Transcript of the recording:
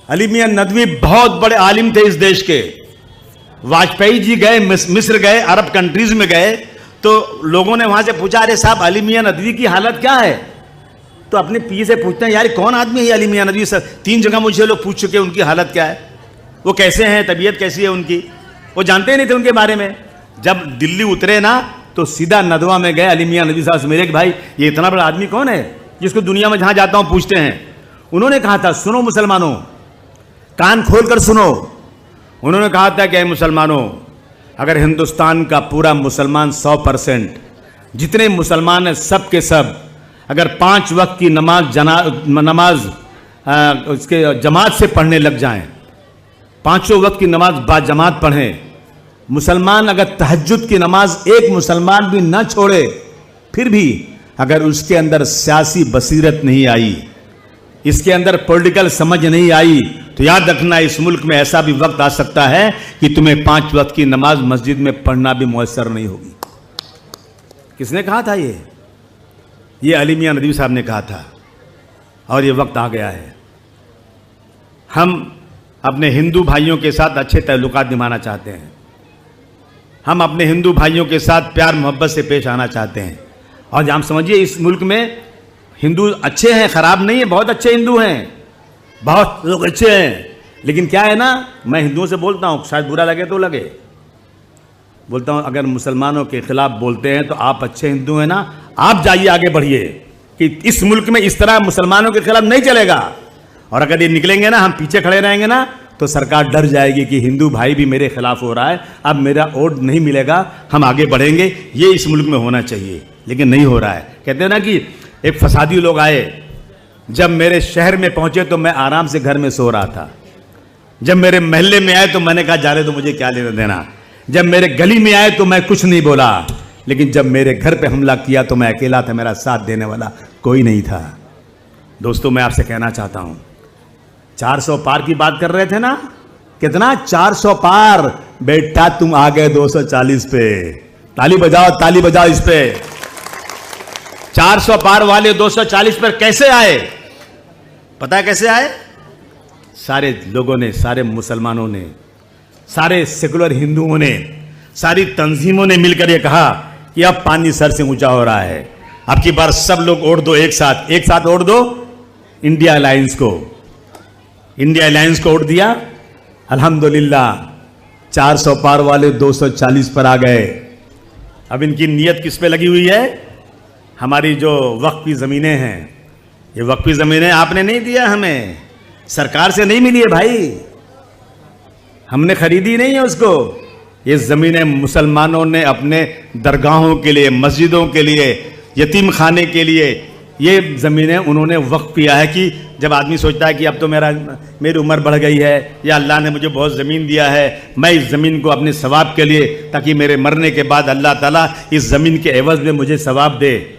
अली मियां नदवी बहुत बड़े आलिम थे इस देश के। वाजपेयी जी गए मिस्र गए, अरब कंट्रीज में गए, तो लोगों ने वहां से पूछा, अरे साहब अली मियां नदवी की हालत क्या है? तो अपने पीर से पूछते हैं, यार कौन आदमी है ये अली मियां नदवी? सर 3 जगह मुझे लोग पूछ चुके उनकी हालत क्या है, वो कैसे हैं, तबीयत कैसी है उनकी, वो जानते ही नहीं थे उनके बारे में। जब दिल्ली उतरे ना तो सीधा नदवा में गए, अली मियां नदवी साहब से मिले कि भाई ये इतना बड़ा आदमी कौन है जिसको दुनिया में जहां जाता हूं पूछते हैं। उन्होंने कहा था, सुनो मुसलमानों, कान खोल कर सुनो। उन्होंने कहा था कि मुसलमानों, अगर हिंदुस्तान का पूरा मुसलमान 100% जितने मुसलमान हैं सब के सब अगर 5 वक्त की नमाज उसके जमात से पढ़ने लग जाएं, 5 वक्त की नमाज बाजमात पढ़ें, मुसलमान अगर तहज्जुद की नमाज एक मुसलमान भी न छोड़े, फिर भी अगर उसके अंदर सियासी बसीरत नहीं आई, इसके अंदर पॉलिटिकल समझ नहीं आई, तो याद रखना इस मुल्क में ऐसा भी वक्त आ सकता है कि तुम्हें 5 वक्त की नमाज मस्जिद में पढ़ना भी मुयस्सर नहीं होगी। किसने कहा था ये अली मियां नदवी साहब ने कहा था। और ये वक्त आ गया है, हम अपने हिंदू भाइयों के साथ अच्छे ताल्लुकात निभाना चाहते हैं, हम अपने हिंदू भाइयों के साथ प्यार मोहब्बत से पेश आना चाहते हैं। और हम समझिए इस मुल्क में हिंदू अच्छे हैं, खराब नहीं है, बहुत अच्छे हिंदू हैं, बहुत लोग अच्छे हैं। लेकिन क्या है ना, मैं हिंदुओं से बोलता हूँ, शायद बुरा लगे तो लगे, बोलता हूँ अगर मुसलमानों के खिलाफ बोलते हैं तो आप अच्छे हिंदू हैं ना, आप जाइए आगे बढ़िए कि इस मुल्क में इस तरह मुसलमानों के खिलाफ नहीं चलेगा। और अगर ये निकलेंगे ना, हम पीछे खड़े रहेंगे ना, तो सरकार डर जाएगी कि हिंदू भाई भी मेरे खिलाफ हो रहा है, अब मेरा वोट नहीं मिलेगा, हम आगे बढ़ेंगे। ये इस मुल्क में होना चाहिए, लेकिन नहीं हो रहा है। कहते हैं ना कि एक फसादी लोग आए, जब मेरे शहर में पहुंचे तो मैं आराम से घर में सो रहा था, जब मेरे महल्ले में आए तो मैंने कहा जा रहे तो मुझे क्या लेना देना, जब मेरे गली में आए तो मैं कुछ नहीं बोला, लेकिन जब मेरे घर पे हमला किया तो मैं अकेला था, मेरा साथ देने वाला कोई नहीं था। दोस्तों मैं आपसे कहना चाहता हूं, 400 पार की बात कर रहे थे ना, कितना 400 पार, बेटा तुम आ गए 240 पे, ताली बजाओ इस पे। 400 पार वाले 240 पर कैसे आए? पता है कैसे आए? सारे लोगों ने, सारे मुसलमानों ने, सारे सेकुलर हिंदुओं ने, सारी तंजीमों ने मिलकर ये कहा कि अब पानी सर से ऊंचा हो रहा है, अब की बार सब लोग वोट दो, एक साथ वोट दो इंडिया अलायंस को। इंडिया अलायंस को वोट दिया, अल्हम्दुलिल्लाह 400 पार वाले 240 पर आ गए। अब इनकी नीयत किस पे लगी हुई है? हमारी जो वक्फी ज़मीनें हैं, ये वक्फी ज़मीनें आपने नहीं दिया, हमें सरकार से नहीं मिली है भाई, हमने खरीदी नहीं है उसको। ये ज़मीनें मुसलमानों ने अपने दरगाहों के लिए, मस्जिदों के लिए, यतीम खाने के लिए, ये ज़मीनें उन्होंने वक्फ किया है। कि जब आदमी सोचता है कि अब तो मेरी उम्र बढ़ गई है, या अल्लाह ने मुझे बहुत ज़मीन दिया है, मैं इस ज़मीन को अपने सवाब के लिए, ताकि मेरे मरने के बाद अल्लाह ताला इस ज़मीन के एवज़ में मुझे सवाब दे,